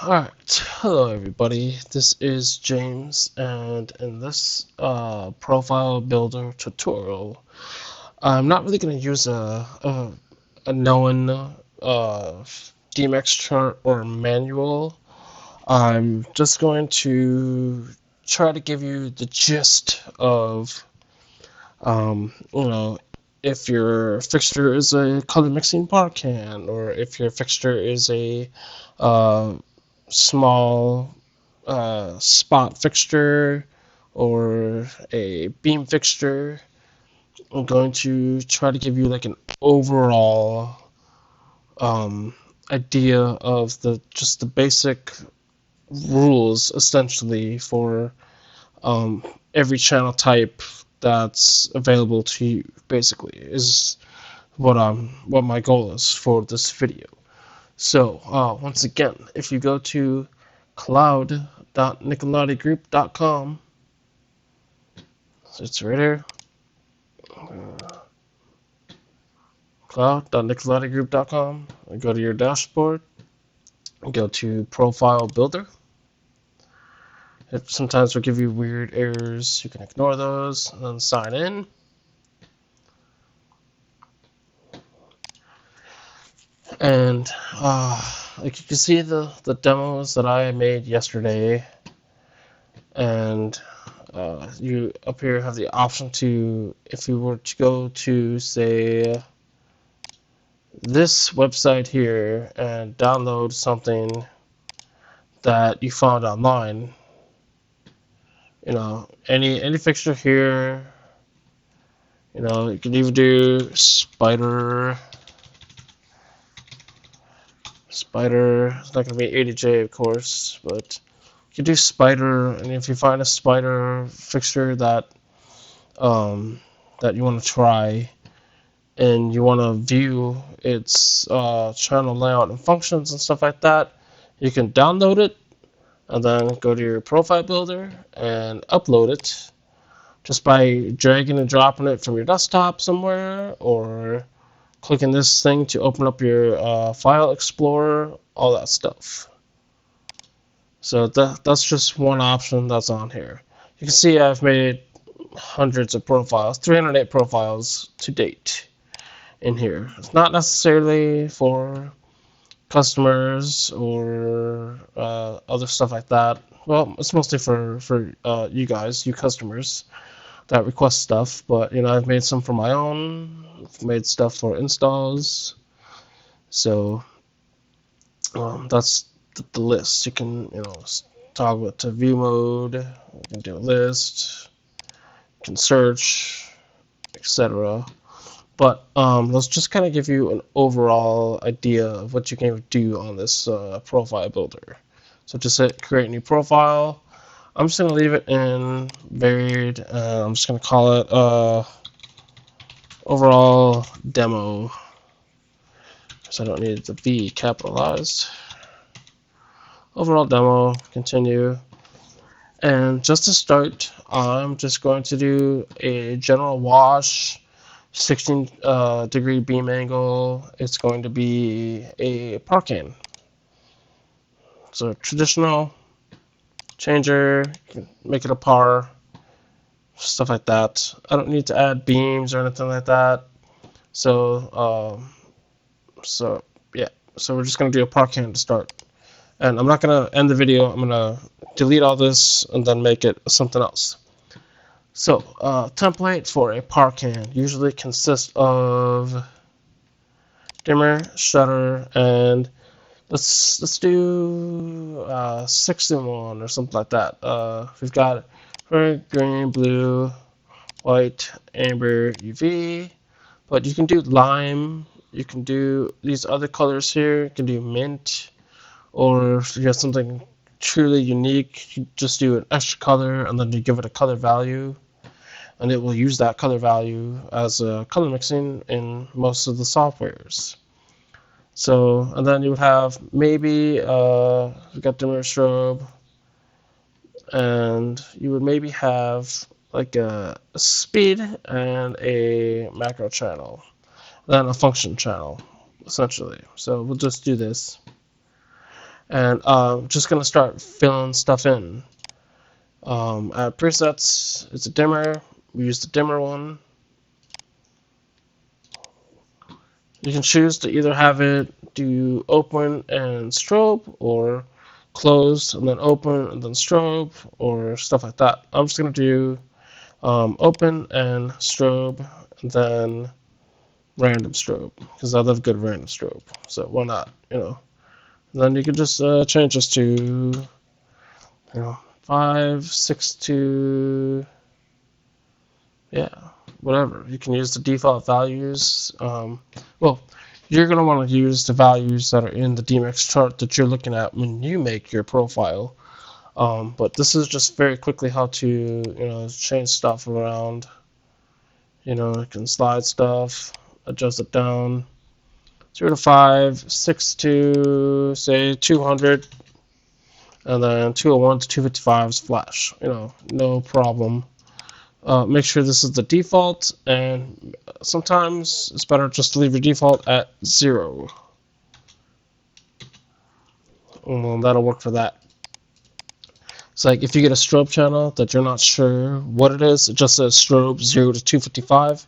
Alright, hello everybody, this is James, and in this profile builder tutorial, I'm not really going to use a known DMX chart or manual. I'm just going to try to give you the gist of, if your fixture is a color mixing bar can, or if your fixture is a uh, small spot fixture or a beam fixture. I'm going to try to give you like an overall um, idea of the basic rules essentially for every channel type that's available to you. Basically, is what my goal is for this video. So once again, if you go to cloud.nicolottigroup.com, so it's right here, cloud.nicolottigroup.com, and go to your dashboard, and go to Profile Builder. It sometimes will give you weird errors. You can ignore those, and then sign in. And like you can see the demos that I made yesterday, and you up here have the option to, if you were to go to, say, this website here and download something that you found online, any fixture here, you can even do spider. It's not going to be 80J, of course, but you can do spider, and if you find a spider fixture that that you want to try, and you want to view its channel layout and functions and stuff like that, you can download it and then go to your profile builder and upload it just by dragging and dropping it from your desktop somewhere, or clicking this thing to open up your file explorer, all that stuff. So that's just one option that's on here. You can see I've made hundreds of profiles, 308 profiles to date in here. It's not necessarily for customers or other stuff like that. Well, it's mostly for you guys, you customers that request stuff. But I've made some for my own. I've made stuff for installs. So that's the list. You can toggle it to view mode. You can do a list. You can search, etc. But let's just kind of give you an overall idea of what you can do on this profile builder. So just hit create new profile. I'm just going to leave it in varied. I'm just going to call it overall demo, because I don't need the V capitalized. Overall demo, continue. And just to start, I'm just going to do a general wash, 16 degree beam angle. It's going to be a parcan. So traditional changer, you can make it a par, stuff like that. I don't need to add beams or anything like that. So yeah, so we're just gonna do a parcan to start. And I'm not gonna end the video. I'm gonna delete all this and then make it something else. So template for a parcan usually consists of dimmer, shutter, and let's do 6-in-1 or something like that. We've got red, green, blue, white, amber, UV, but you can do lime. You can do these other colors here. You can do mint, or if you have something truly unique, you just do an extra color and then you give it a color value, and it will use that color value as a color mixing in most of the softwares. So, and then you would have maybe you got dimmer strobe, and you would maybe have like a speed and a macro channel, then a function channel, essentially. So we'll just do this. And I'm just going to start filling stuff in. Add presets, it's a dimmer. We use the dimmer one. You can choose to either have it do open and strobe, or closed and then open and then strobe, or stuff like that. I'm just going to do open and strobe, and then random strobe, because I love good random strobe. So why not, And then you can just change this to, 5, 6 to, yeah, whatever. You can use the default values. Well, you're going to want to use the values that are in the DMX chart that you're looking at when you make your profile. But this is just very quickly how to, change stuff around. You can slide stuff, adjust it down. 0 to 5, 6 to, say, 200, and then 201 to 255 is flash. No problem. Make sure this is the default, and sometimes it's better just to leave your default at 0. And that'll work for that. It's like if you get a strobe channel that you're not sure what it is, it just says strobe 0 to 255.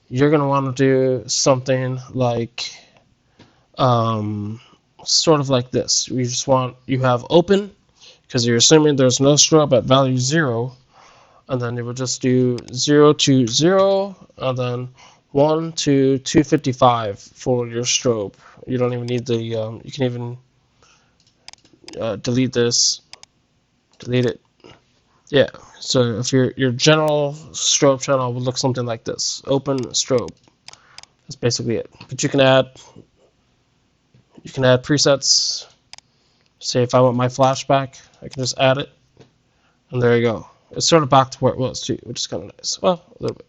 You're going to want to do something like, sort of like this. You have open, because you're assuming there's no strobe at value 0, and then you would just do 0 to 0, and then 1 to 255 for your strobe. You don't even need the, you can even delete this, delete it. Yeah, so if your general strobe channel would look something like this, open strobe. That's basically it. But you can add presets. Say if I want my flashback, I can just add it, and there you go. It's sort of back to where it was too, which is kind of nice. Well, a little bit.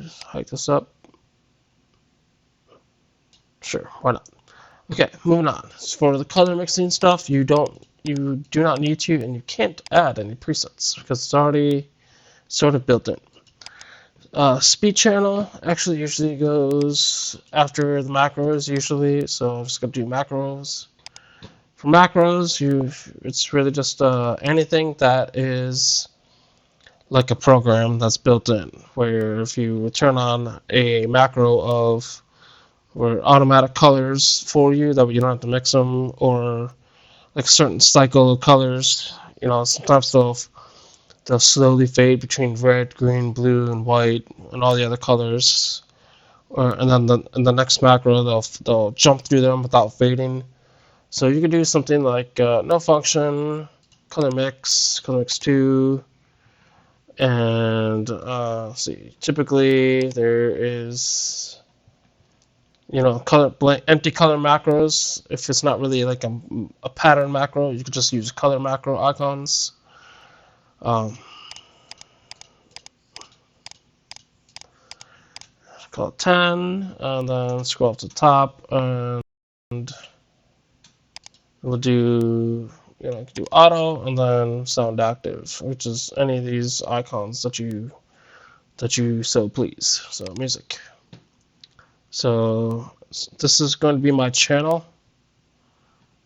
Just hike this up. Sure, why not? Okay, moving on. For the color mixing stuff, you do not need to, and you can't add any presets because it's already sort of built in. Speed channel actually usually goes after the macros usually, so I'm just gonna do macros. For macros, it's really just anything that is like a program that's built in, where if you turn on a macro of or automatic colors for you, that way you don't have to mix them, or like a certain cycle of colors. Sometimes they'll slowly fade between red, green, blue, and white, and all the other colors. And then in the next macro, they'll jump through them without fading. So you could do something like no function, color mix 2, and let's see. Typically there is empty color macros. If it's not really like a pattern macro, you could just use color macro icons. Call it 10, and then scroll up to the top, and we'll do auto, and then sound active, which is any of these icons that you so please. So music. So this is going to be my channel.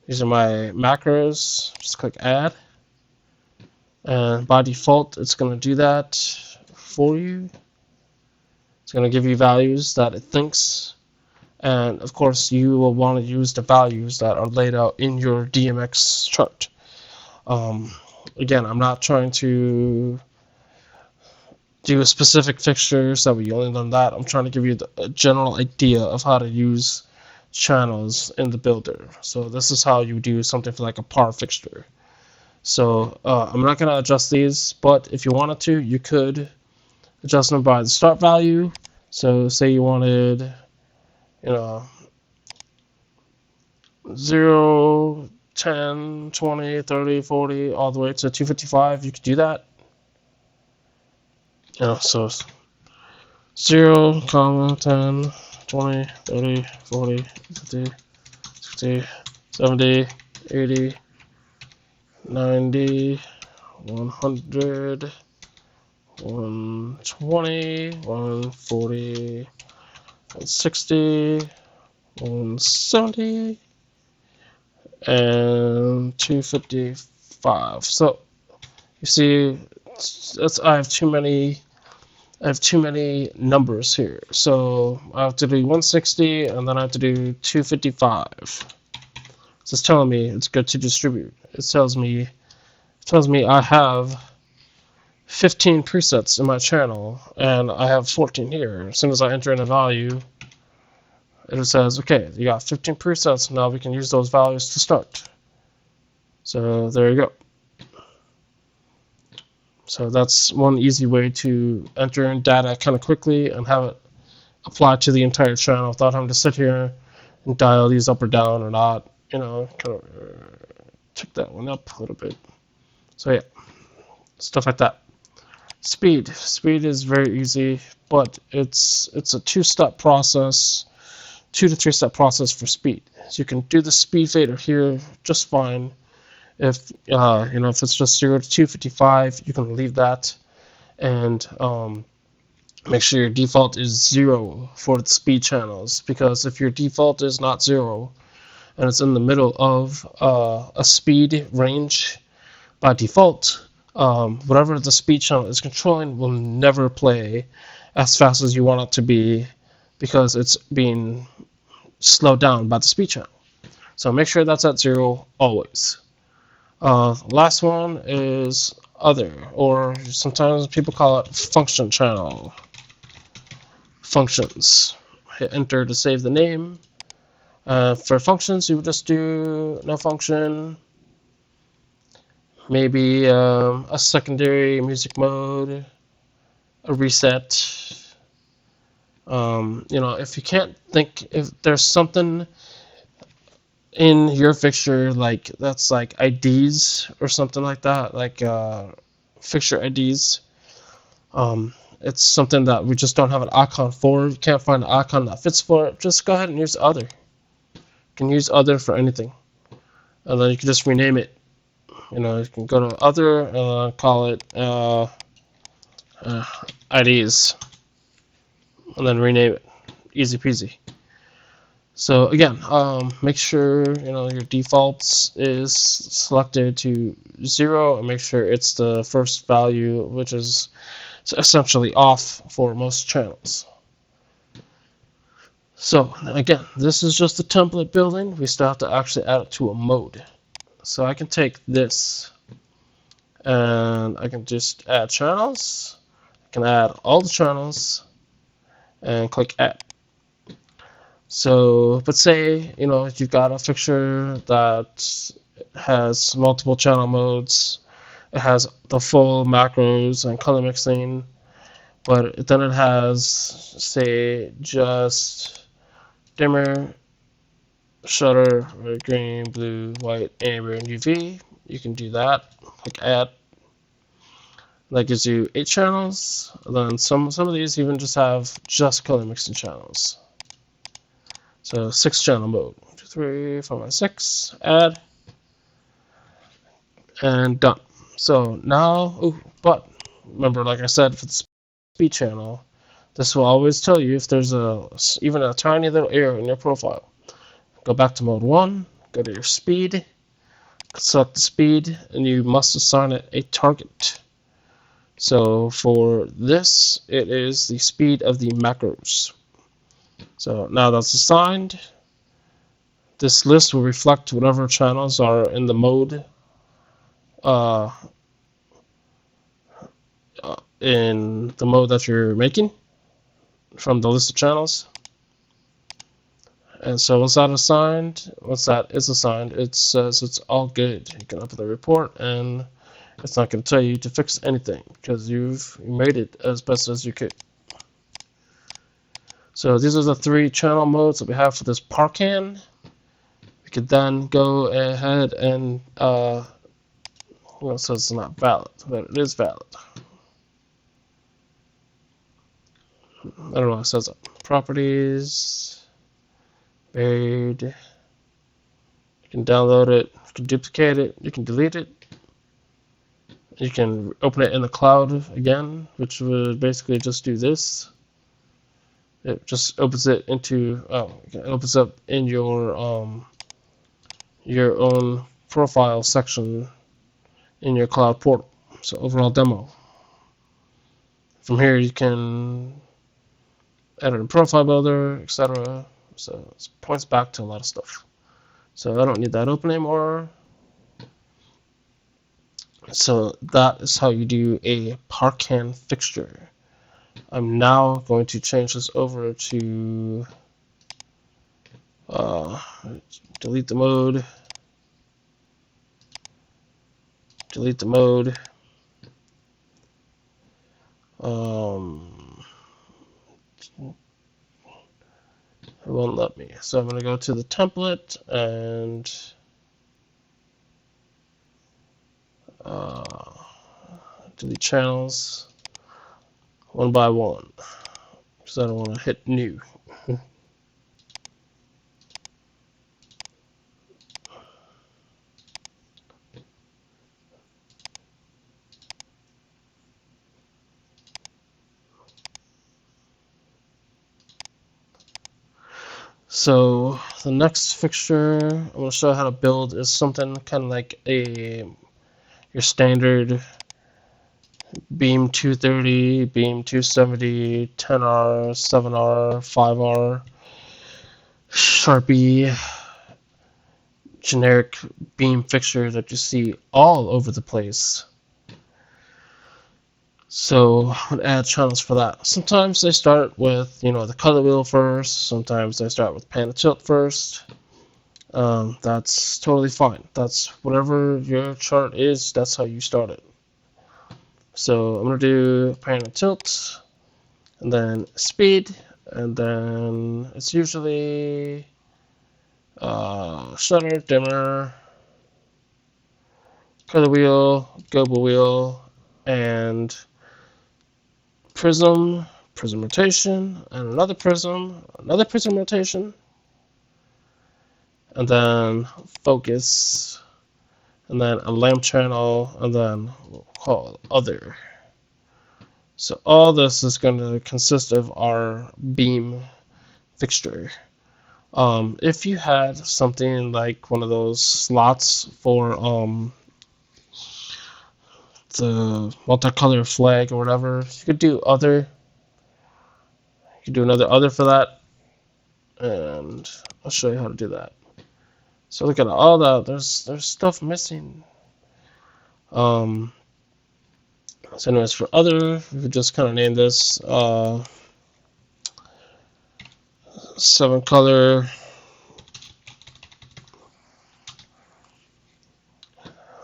These are my macros. Just click add, and by default it's going to do that for you. It's going to give you values that it thinks, and of course you will want to use the values that are laid out in your DMX chart. Again, I'm not trying to do a specific fixture so we only learn that. I'm trying to give you a general idea of how to use channels in the builder. So this is how you do something for like a par fixture. So I'm not going to adjust these, but if you wanted to, you could adjust them by the start value. So say you wanted 0, 10, 20, 30, 40, all the way to 255, you could do that. So 0, 10, 20, 30, 40, 50, 60, 70, 80, 90, 100, 120, 140, 160, 170, and 255. So you see, I have too many numbers here. So I have to do 160, and then I have to do 255. So it's telling me it's good to distribute. It tells me I have 15 presets in my channel, and I have 14 here. As soon as I enter in a value, it says, okay, you got 15 presets, now we can use those values to start. So there you go. So that's one easy way to enter in data kind of quickly and have it apply to the entire channel without having to sit here and dial these up or down or not. You know, kind of check that one up a little bit. So yeah, stuff like that. Speed is very easy, but it's a two-step process, 2 to 3 step process for speed. So you can do the speed fader here just fine. If if it's just 0 to 255, you can leave that, and make sure your default is 0 for the speed channels, because if your default is not 0 and it's in the middle of a speed range by default, whatever the speed channel is controlling will never play as fast as you want it to be, because it's being slowed down by the speed channel. So make sure that's at 0 always. Last one is other, or sometimes people call it function channel. Functions. Hit enter to save the name. For functions, you would just do no function, maybe a secondary music mode, a reset. If you can't think, if there's something in your fixture that's like IDs or something like that, like fixture IDs, it's something that we just don't have an icon for. You can't find an icon that fits for it, just go ahead and use other. You can use other for anything, and then you can just rename it. You can go to other and call it IDs, and then rename it. Easy peasy. So again, make sure your defaults is selected to 0, and make sure it's the first value, which is essentially off for most channels. So again, this is just the template building. We still have to actually add it to a mode. So I can take this and I can just add channels. I can add all the channels and click add. So, but say, you've got a fixture that has multiple channel modes, it has the full macros and color mixing, but then it has, say, just dimmer, shutter, red, green, blue, white, amber, and UV. You can do that. Click add. That gives you 8 channels. And then some of these even just have just color mixing channels. So 6 channel mode. 1, 2, 3, 4, 5, 6. Add. And done. So now, but remember, like I said, for the speed channel, this will always tell you if there's even a tiny little error in your profile. Go back to mode 1, go to your speed, select the speed, and you must assign it a target. So for this, it is the speed of the macros. So now that's assigned. This list will reflect whatever channels are in the mode in the mode that you're making from the list of channels. And so once that is assigned, it says it's all good. You can open the report, and it's not going to tell you to fix anything because you made it as best as you could. So these are the 3 channel modes that we have for this Parcan. We could then go ahead and it says it's not valid, but it is valid. I don't know, it says properties, buried. You can download it, you can duplicate it, you can delete it. You can open it in the cloud again, which would basically just do this. It just opens it into, it opens up in your your own profile section in your cloud portal. So overall demo. From here you can edit a profile builder, etc. So it points back to a lot of stuff. So I don't need that open anymore. So that is how you do a Parkan fixture. I'm now going to change this over to delete the mode, delete the mode. It won't let me. So I'm going to go to the template and delete channels one by one because I don't want to hit new. So the next fixture I'm going to show how to build is something kind of like your standard beam 230, beam 270, 10R, 7R, 5R, Sharpie, generic beam fixture that you see all over the place. So I would add channels for that. Sometimes they start with, the color wheel first. Sometimes they start with pan and tilt first. That's totally fine. That's whatever your chart is, that's how you start it. So I'm going to do pan and tilt, and then speed, and then it's usually shutter, dimmer, color wheel, global wheel, and prism rotation, and another prism rotation, and then focus, and then a lamp channel, and then we'll call it other. So all this is going to consist of our beam fixture. If you had something like one of those slots for the multicolor flag or whatever, you could do other. You could do another other for that, and I'll show you how to do that. So look at all that. There's stuff missing. So anyways, for other, we could just kind of name this 7-color.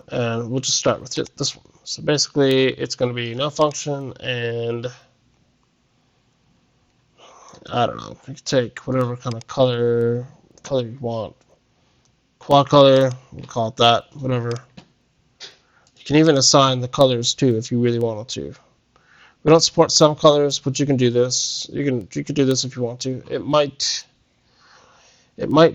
And we'll just start with this one. So basically, it's going to be no function, and I don't know. You can take whatever kind of color you want. Quad color, we'll call it that. Whatever. You can even assign the colors too if you really wanted to. We don't support some colors, but you can do this. You can do this if you want to. It might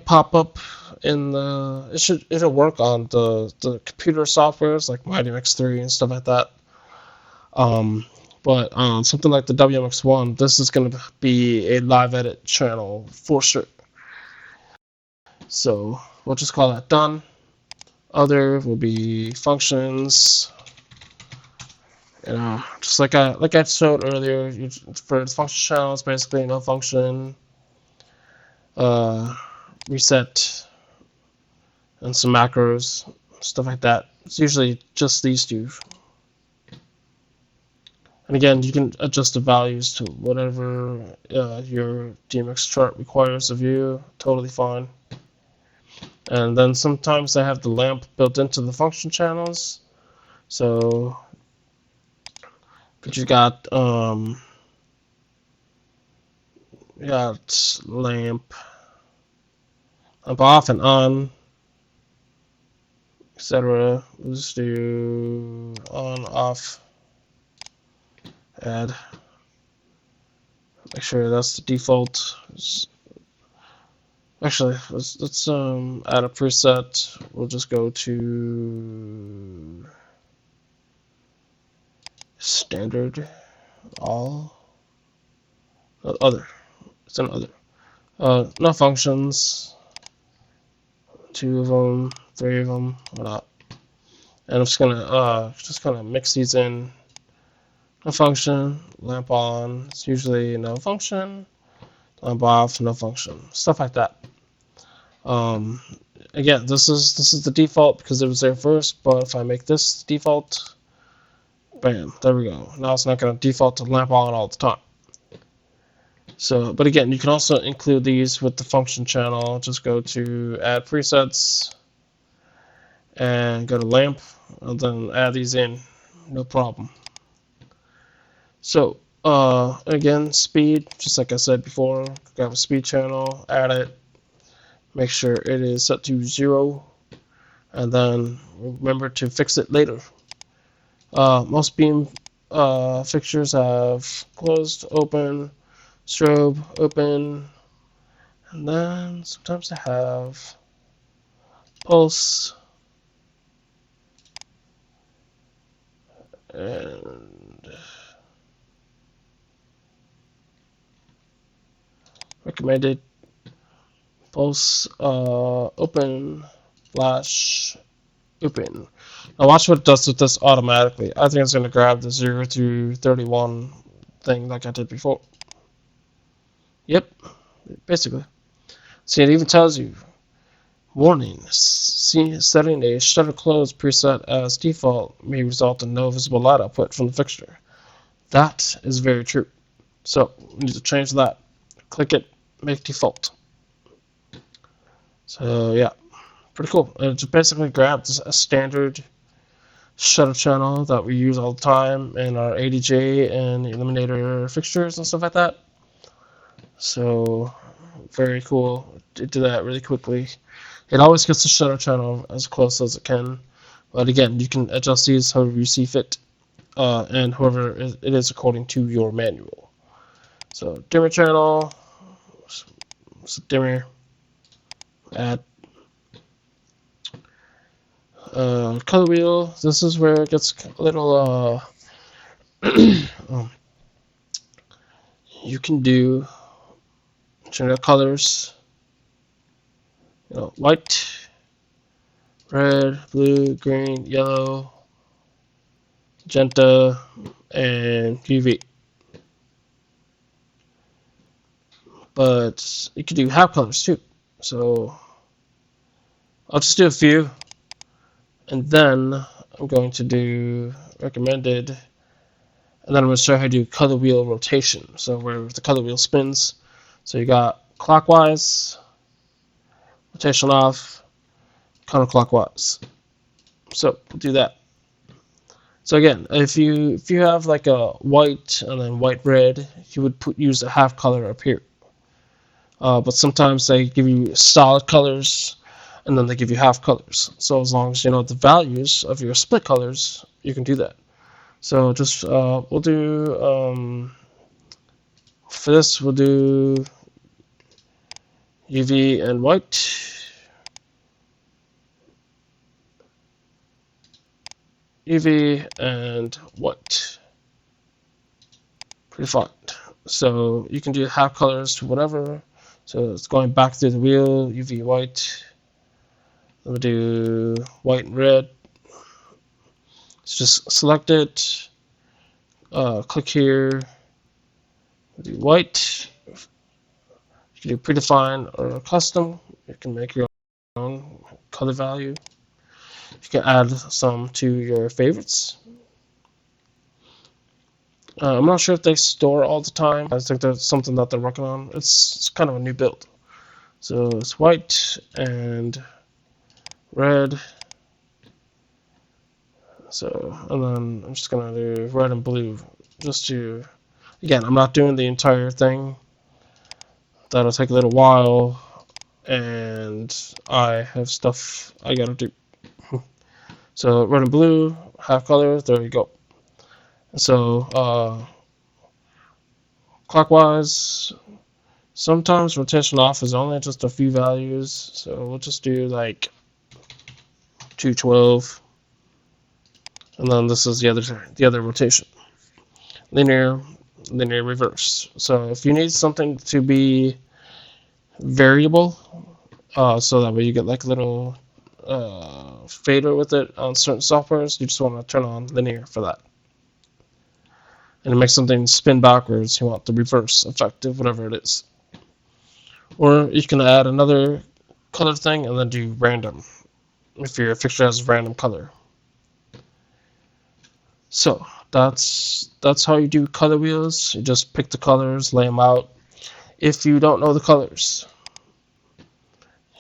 pop up in the. It'll work on the computer softwares like MyDMX3 and stuff like that. But something like the WMX1, this is going to be a live edit channel for sure. So we'll just call that done. Other will be functions. Just like I showed earlier, for the function channels, basically no function, reset, and some macros, stuff like that. It's usually just these two. And again, you can adjust the values to whatever your DMX chart requires of you. Totally fine. And then sometimes they have the lamp built into the function channels. So, but you got lamp off and on, etc. Let's do on, off, add. Make sure that's the default. Actually, let's add a preset. We'll just go to standard, all, other. It's an other. No functions. 2 of them, 3 of them, whatnot. And I'm just gonna mix these in. No function, lamp on. It's usually no function. Lamp off, no function. Stuff like that. Um, Again, this is the default because it was there first. But if I make this default, bam, there we go. Now it's not gonna default to lamp on all the time. So, but again, you can also include these with the function channel. Just go to add presets and go to lamp, and then add these in, no problem. So, again, speed, just like I said before, grab a speed channel, add it, make sure it is set to 0, and then remember to fix it later. Most beam fixtures have closed, open, strobe, open, and then sometimes they have pulse, and recommended pulse, open, flash, open. Now watch what it does with this automatically. I think it's going to grab the 0 to 31 thing like I did before. Yep, basically. See, it even tells you, warning, setting a shutter close preset as default may result in no visible light output from the fixture. That is very true. So, we need to change that. Click it, make default. So, yeah, pretty cool. It just basically grabs a standard shutter channel that we use all the time in our ADJ and Eliminator fixtures and stuff like that. So, very cool. It did that really quickly. It always gets the shutter channel as close as it can. But again, you can adjust these however you see fit, and however it is according to your manual. So, dimmer channel, dimmer, add color wheel. This is where it gets a little you can do general colors, white, red, blue, green, yellow, magenta, and UV. But you can do half colors too. So I'll just do a few, and then I'm going to do recommended, and then I'm going to show you how to do color wheel rotation. So where the color wheel spins. So you got clockwise, rotation off, counterclockwise. So we'll do that. So again, if you have like a white and then white red, you would use a half color up here. But sometimes they give you solid colors, and then they give you half colors. So as long as you know the values of your split colors, you can do that. So just we'll do for this we'll do UV and white. UV and white. Predefined. So you can do half colors to whatever. So it's going back through the wheel, UV white. We'll do white and red. So just select it, click here, we'll do white. You can do predefined or custom. You can make your own color value. You can add some to your favorites. I'm not sure if they store all the time. I think that's something that they're working on. It's kind of a new build. So it's white and red. So, and then I'm just going to do red and blue. Just to, again, I'm not doing the entire thing. That'll take a little while. And I have stuff I got to do. So red and blue, half color, there you go. So clockwise, sometimes rotation off is only just a few values, so we'll just do like 212, and then this is the other rotation. Linear reverse. So if you need something to be variable so that way you get like a little fader with it on certain softwares. You just want to turn on linear for that. And to make something spin backwards, you want the reverse effective, whatever it is. Or you can add another color thing and then do random if your fixture has random color. So that's how you do color wheels. You just pick the colors, lay them out. If you don't know the colors,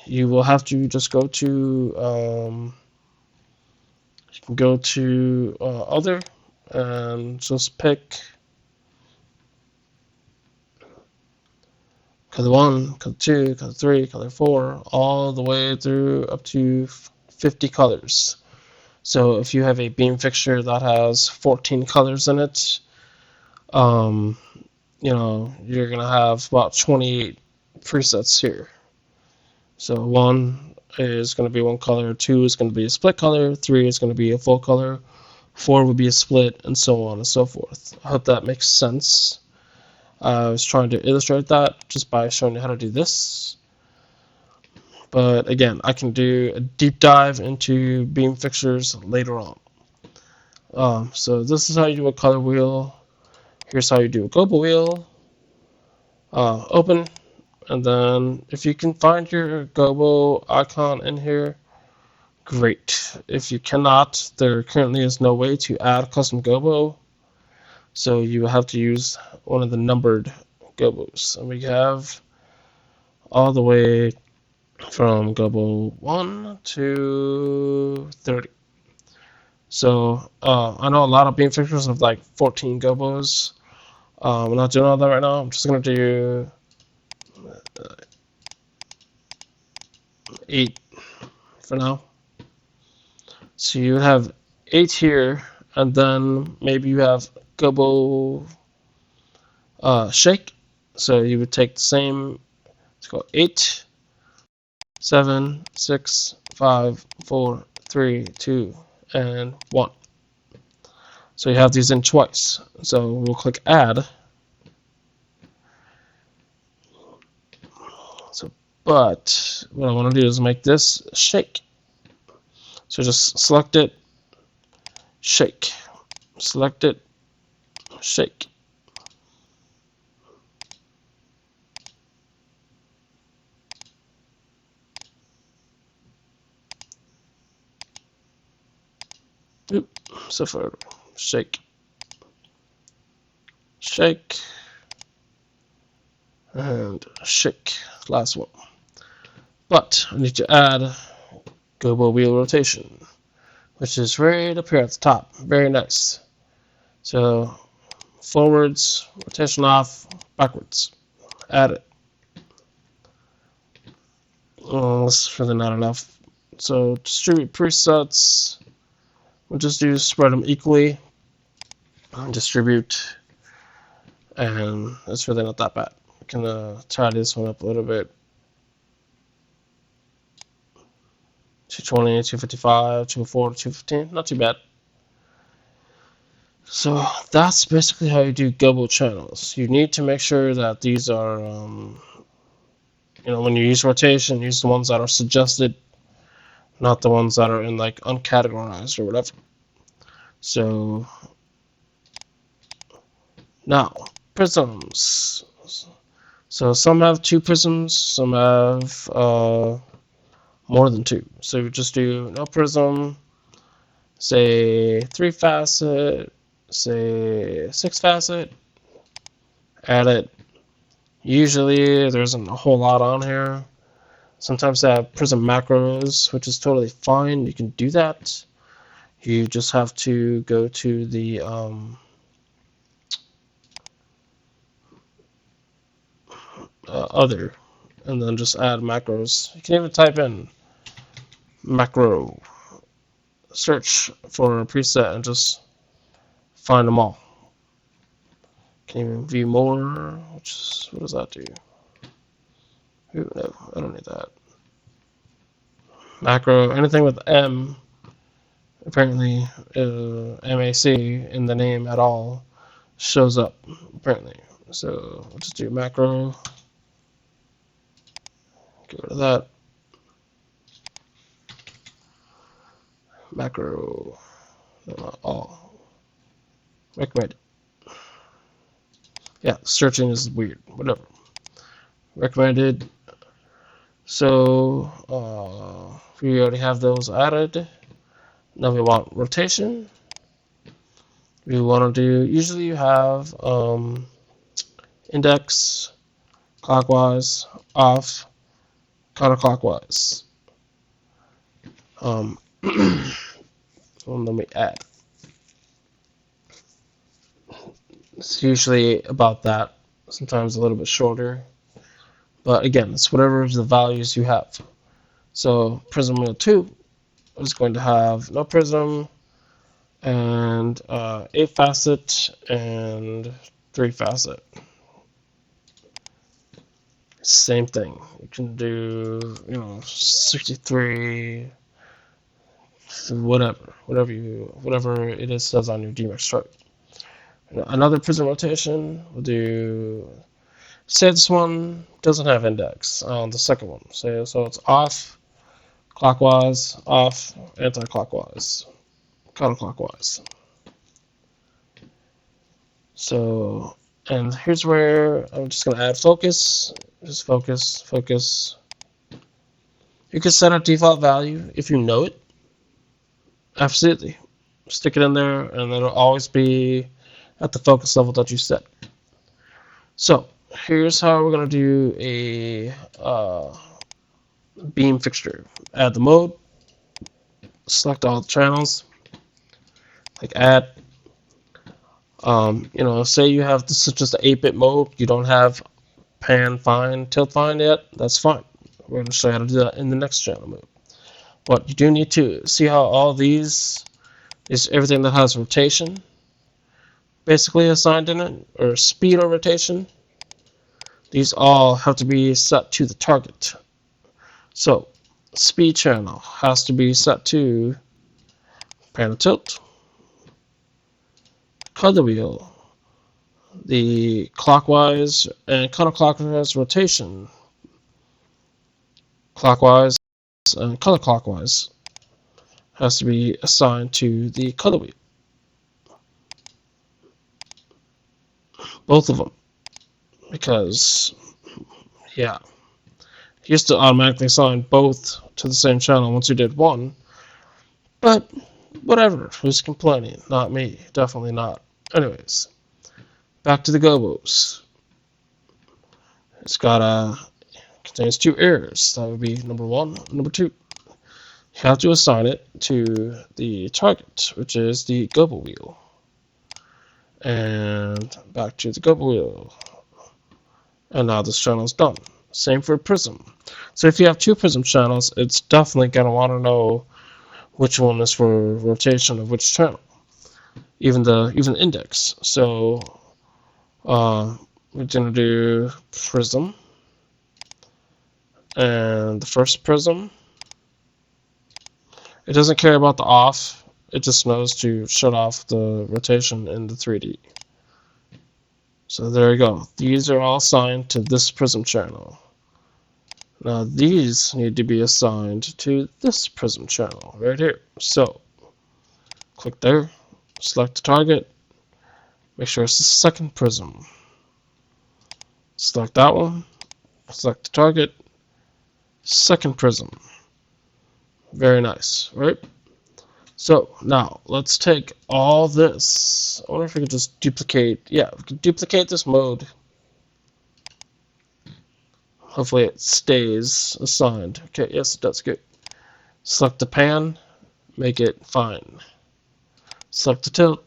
you will have to just go to you can go to other and just pick color 1, color 2, color 3, color 4, all the way through up to 50 colors. So if you have a beam fixture that has 14 colors in it, you're gonna have about 28 presets here. So 1 is going to be one color, 2 is going to be a split color, 3 is going to be a full color, 4 would be a split, and so on and so forth. I hope that makes sense. I was trying to illustrate that just by showing you how to do this. But again, I can do a deep dive into beam fixtures later on. So this is how you do a color wheel. Here's how you do a global wheel. Open, and then if you can find your gobo icon in here, great. If you cannot, there currently is no way to add custom gobo, so you have to use one of the numbered gobos. And we have all the way from gobo 1 to 30. So I know a lot of beam fixtures have like 14 gobos. I'm not doing all that right now. I'm just going to do 8 for now. So you would have 8 here, and then maybe you have gobo shake. So you would take the same, let's go 8, 7, 6, 5, 4, 3, 2, and 1. So you have these in twice. So we'll click add. But what I want to do is make this shake. So just select it, shake, select it, shake. So for shake, shake, and shake, last one. But I need to add gobo wheel rotation, which is right up here at the top. Very nice. So forwards, rotation off, backwards. Add it. That's really not enough. So distribute presets. We'll just spread them equally. Distribute. And it's really not that bad. We can tidy this one up a little bit. 220, 255, 204, 215. Not too bad. So that's basically how you do gobo channels. You need to make sure that these are, when you use rotation, use the ones that are suggested, not the ones that are in like uncategorized or whatever. So now prisms. So some have 2 prisms, some have more than 2. So you just do no prism, say 3 facet, say 6 facet, add it. Usually there isn't a whole lot on here. Sometimes they have prism macros, which is totally fine. You can do that. You just have to go to the other, and then just add macros. You can even type in macro, search for a preset, and just find them all. Can even view more, what does that do? Ooh, no, I don't need that. Macro, anything with M, apparently MAC in the name at all, shows up, apparently. So we'll just do macro, get rid of that, macro, all recommended. Yeah, searching is weird. Whatever. Recommended. So we already have those added. Now we want rotation. We want to do. Usually you have index clockwise, off, counterclockwise. Let me add. It's usually about that. Sometimes a little bit shorter. But again, it's whatever the values you have. So prism wheel 2 is going to have no prism and 8 facet and 3 facet. Same thing. You can do 63, whatever it is says on your DMX chart. Another prism rotation will do. Say this one doesn't have index on the second one. So it's off, clockwise, off, anti-clockwise, counterclockwise. So, and here's where I'm just going to add focus. Just focus. You can set a default value if you know it. Absolutely. Stick it in there and it'll always be at the focus level that you set. So, here's how we're going to do a beam fixture. Add the mode, select all the channels, like add. Say you have this is just an 8-bit mode, you don't have pan, fine, tilt, fine yet, that's fine. We're going to show you how to do that in the next channel mode. But you do need to see how all these is everything that has rotation basically assigned in it, or speed or rotation. These all have to be set to the target. So, speed channel has to be set to pan and tilt, color wheel, the clockwise and counterclockwise rotation, clockwise and counterclockwise has to be assigned to the color wheel. Both of them, because yeah, he used to automatically assign both to the same channel once you did one, but whatever, who's complaining? Not me, definitely not. Anyways, back to the gobos. It's contains 2 errors. That would be number 1 and number 2. You have to assign it to the target, which is the gobo wheel. And back to the gobo wheel. And now this channel is done. Same for prism. So if you have 2 prism channels, it's definitely going to want to know which one is for rotation of which channel. Even the index. So we're going to do prism. And the first prism, it doesn't care about the off. It just knows to shut off the rotation in the 3D. So there you go. These are all assigned to this prism channel. Now these need to be assigned to this prism channel right here. So click there, select the target, make sure it's the second prism. Select that one, select the target, second prism. Very nice, right? So now let's take all this. I wonder if we could just duplicate. Yeah, we can duplicate this mode. Hopefully it stays assigned. Okay, yes, it does. Good. Select the pan, make it fine. Select the tilt,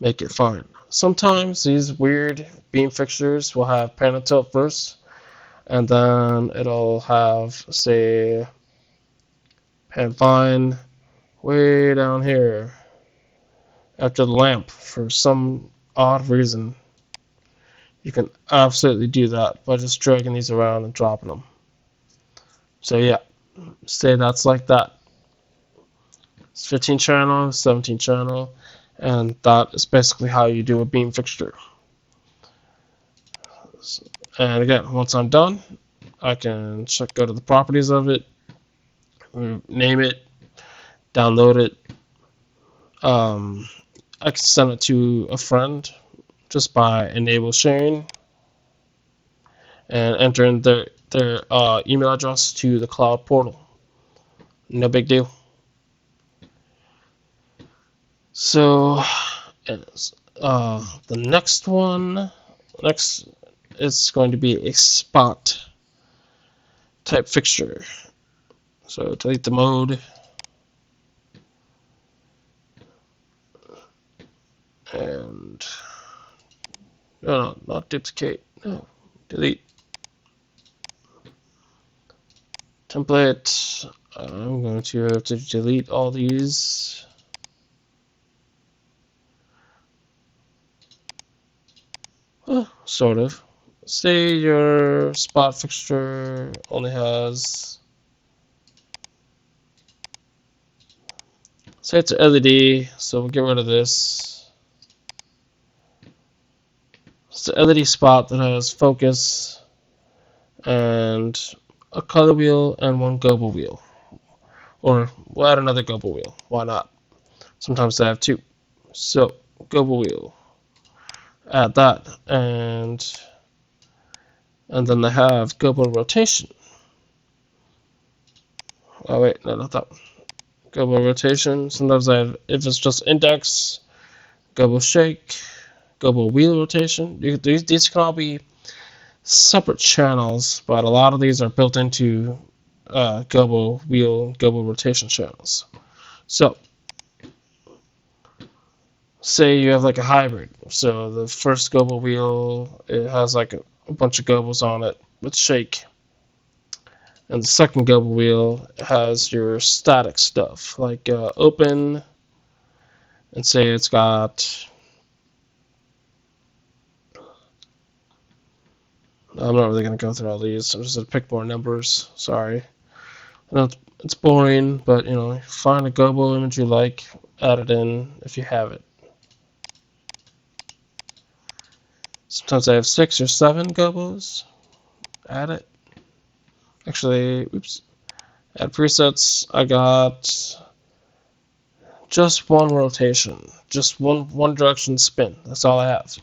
make it fine. Sometimes these weird beam fixtures will have pan and tilt first, and then it'll have, say, pan fine way down here after the lamp for some odd reason. You can absolutely do that by just dragging these around and dropping them. So yeah, say that's like that. It's 15 channel, 17 channel, and that is basically how you do a beam fixture. And again, once I'm done, I can go to the properties of it, name it, download it. I can send it to a friend just by enable sharing and entering their email address to the cloud portal. No big deal. So, the next is going to be a spot type fixture. So delete the mode and no, not duplicate. No, delete template. I'm going to have to delete all these. Sort of. Say your spot fixture only has, say it's an LED, so we'll get rid of this. It's an LED spot that has focus and a color wheel and one global wheel. Or we'll add another global wheel. Why not? Sometimes they have two. So global wheel. Add that, and then they have global rotation. Oh wait, no, not that one. Global rotation. Sometimes I have, if it's just index, global shake, global wheel rotation. These can all be separate channels, but a lot of these are built into global wheel, global rotation channels. So, say you have like a hybrid. So the first global wheel, it has like a bunch of globals on it with shake. And the second global wheel has your static stuff, like open, and say it's got, I'm not really going to go through all these. I'm just going to pick more numbers. Sorry. I know it's boring, but find a global image you like, add it in if you have it. Sometimes I have 6 or 7 globals. Add it. Actually, oops. Add presets. I got just one rotation, just one direction spin. That's all I have.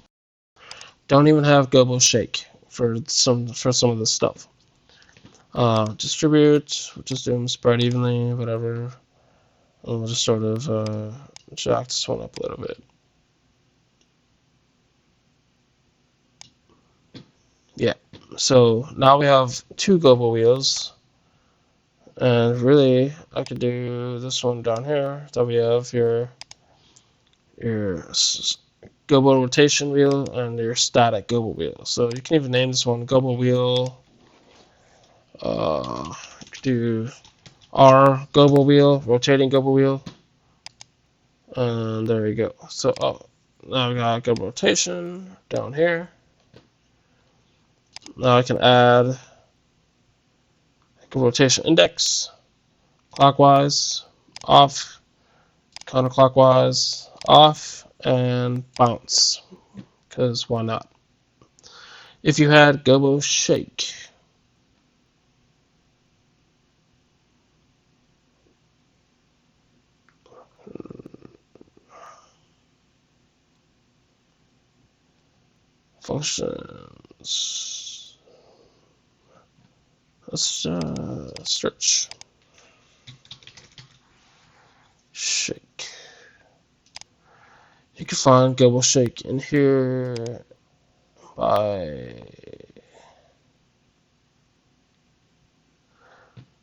Don't even have global shake for some of this stuff. Distribute. We'll just do them spread evenly, whatever. And we'll just sort of jack this one up a little bit. Yeah. So now we have 2 global wheels. And really, I could do this one down here. So we have your global rotation wheel and your static global wheel. So you can even name this one global wheel. You could do R global wheel, rotating global wheel. And there you go. So now we got global rotation down here. Now I can add global rotation index, clockwise, off, counterclockwise, off, and bounce, because why not? If you had global shake, functions, let's search shake. You can find global shake in here by,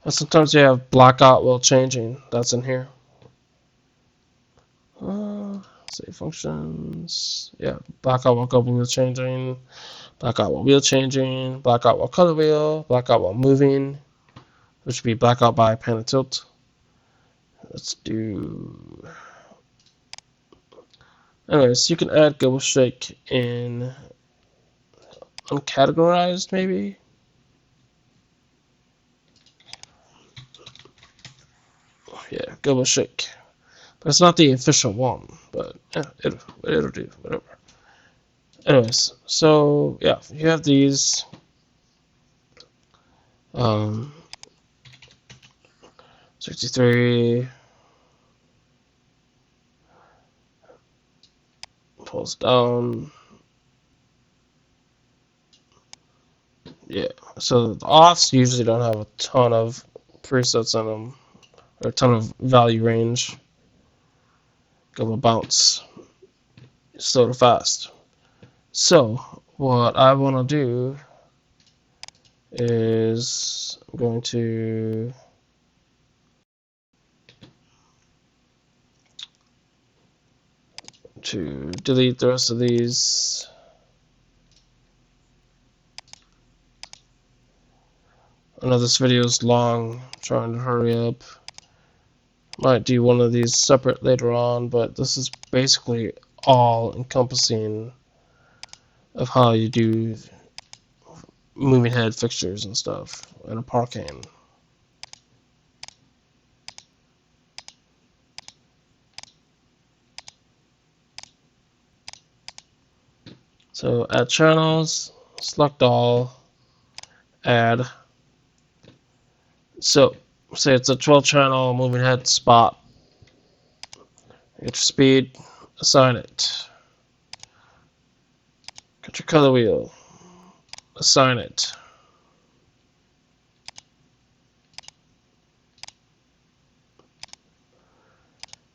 and sometimes you have blackout while changing. That's in here. Say functions. Yeah, blackout while global wheel changing, blackout while wheel changing, blackout while color wheel, blackout while moving, which would be blackout by pan and tilt. Let's do. Anyways, you can add global shake in uncategorized, maybe. Yeah, global shake. But it's not the official one, but yeah, it'll do, whatever. Anyways, so yeah, you have these. 63. scrolls down. Yeah, so the offs usually don't have a ton of presets in them, or a ton of value range. Go bounce slow to fast. So what I want to do is I'm going to delete the rest of these. I know this video is long, I'm trying to hurry up. Might do one of these separate later on, but this is basically all encompassing of how you do moving head fixtures and stuff in a parkane. So add channels, select all, add. So say it's a 12 channel moving head spot. Get your speed, assign it. Get your color wheel, assign it.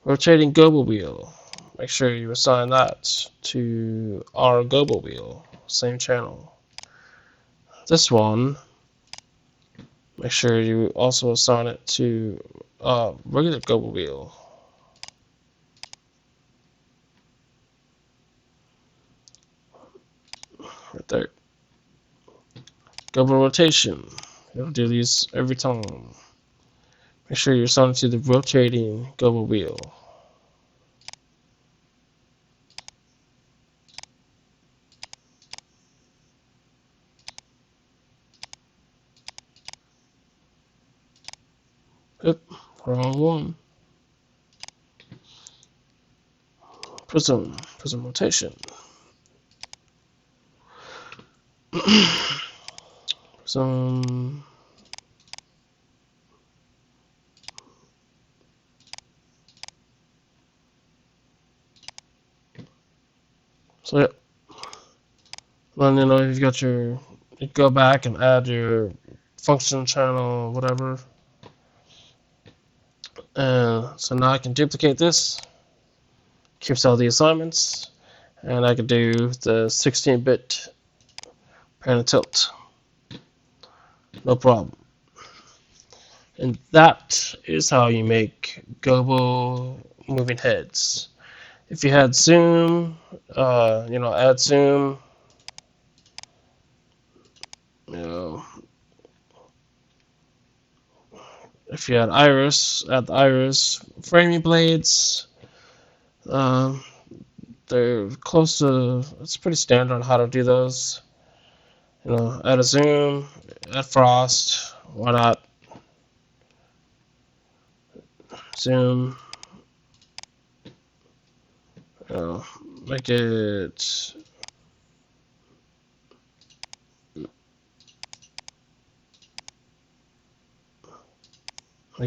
Rotating gobo wheel, make sure you assign that to our gobo wheel, same channel. This one, make sure you also assign it to regular gobo wheel. Right there. Gobo rotation, you'll do these every time. Make sure you assign it to the rotating gobo wheel. Oop, wrong one. Prism rotation. Prism. So yeah. Then you've got you go back and add your function channel, whatever. So now I can duplicate this, keeps all the assignments, and I can do the 16-bit pan and tilt. No problem. And that is how you make gobo moving heads. If you had zoom, add zoom. If you had iris, add the iris. Framing blades, they're close to, it's pretty standard on how to do those. Add a zoom, add frost, why not? Zoom, make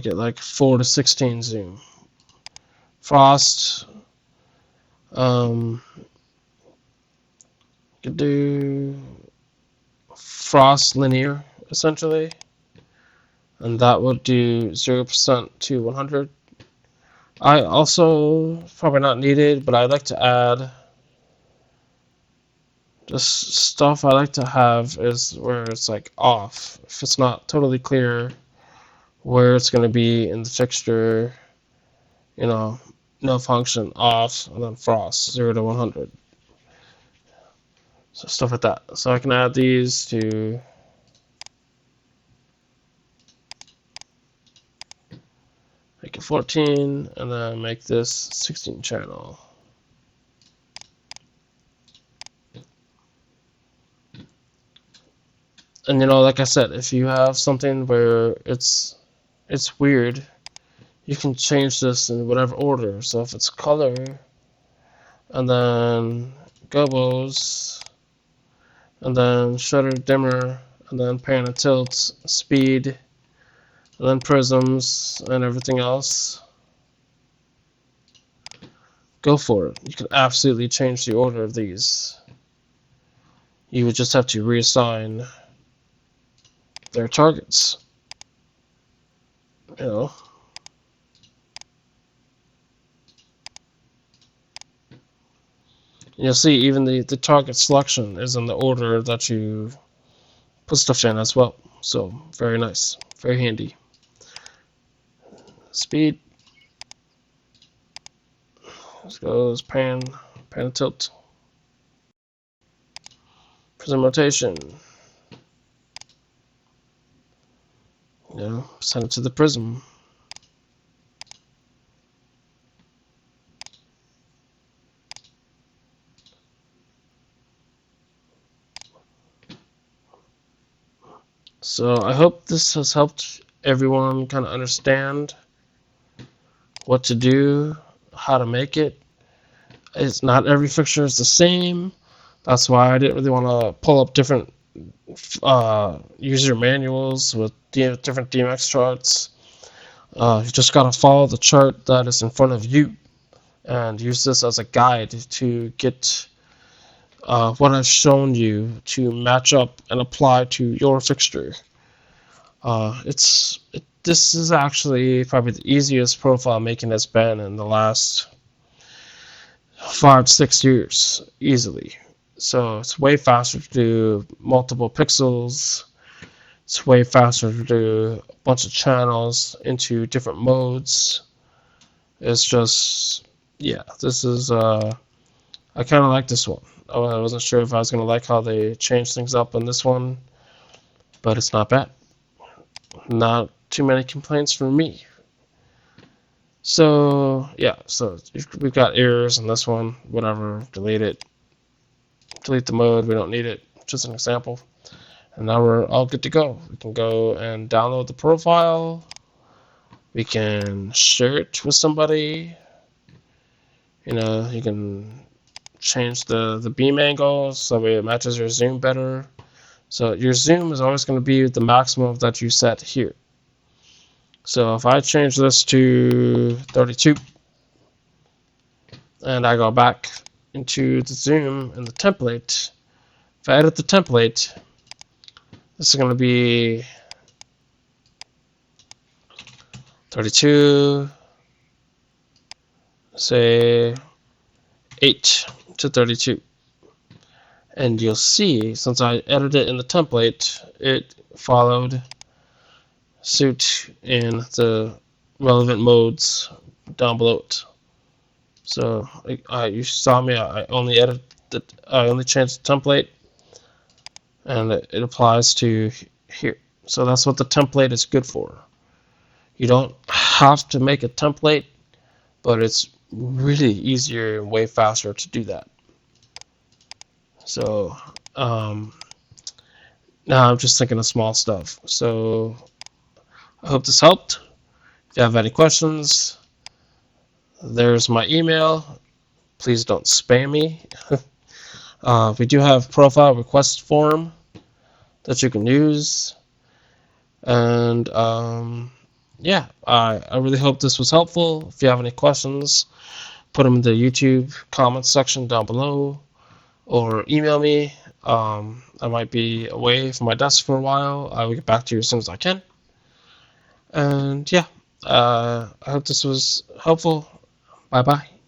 it like 4 to 16 zoom. Frost, you could do frost linear essentially, and that would do 0% to 100. I also, probably not needed, but I like to add just stuff I like to have is where it's like off. If it's not totally clear where it's going to be in the fixture, no function off, and then frost 0 to 100. So stuff like that. So I can add these to make it 14, and then make this 16 channel. And like I said, if you have something where it's weird, you can change this in whatever order. So if it's color, and then gobos, and then shutter dimmer, and then pan and tilt, speed, and then prisms, and everything else. go for it. You can absolutely change the order of these. You would just have to reassign their targets. You know. You'll see even the target selection is in the order that you put stuff in as well. So very nice, very handy. Speed. Let's go pan and tilt. Prism rotation. Send it to the prism. So I hope this has helped everyone kind of understand what to do, how to make it. It's not every fixture is the same. That's why I didn't really want to pull up different user manuals with different DMX charts. You just gotta follow the chart that is in front of you and use this as a guide to get what I've shown you to match up and apply to your fixture. This is actually probably the easiest profile making has been in the last 5-6 years, easily. So it's way faster to do multiple pixels. It's way faster to do a bunch of channels into different modes. It's just, yeah, this is, I kind of like this one. I wasn't sure if I was going to like how they changed things up in this one, but it's not bad. Not too many complaints from me. So, yeah, so we've got errors in this one, whatever, delete it. Delete the mode, we don't need it, just an example. And now we're all good to go. We can go and download the profile. We can share it with somebody. You can change the beam angle so it matches your zoom better. So your zoom is always going to be the maximum that you set here. So if I change this to 32 and I go back into the zoom and the template, if I edit the template, this is going to be 32, say 8 to 32. And you'll see, since I edited it in the template, it followed suit in the relevant modes down below it. So you saw me, I only changed the template, and it applies to here. So that's what the template is good for. You don't have to make a template, but it's really easier and way faster to do that. So now I'm just thinking of small stuff. So I hope this helped. If you have any questions, there's my email. Please don't spam me. We do have profile request form that you can use. And yeah, I really hope this was helpful. If you have any questions, put them in the YouTube comments section down below, or email me. I might be away from my desk for a while. I will get back to you as soon as I can. And yeah, I hope this was helpful. Bye bye.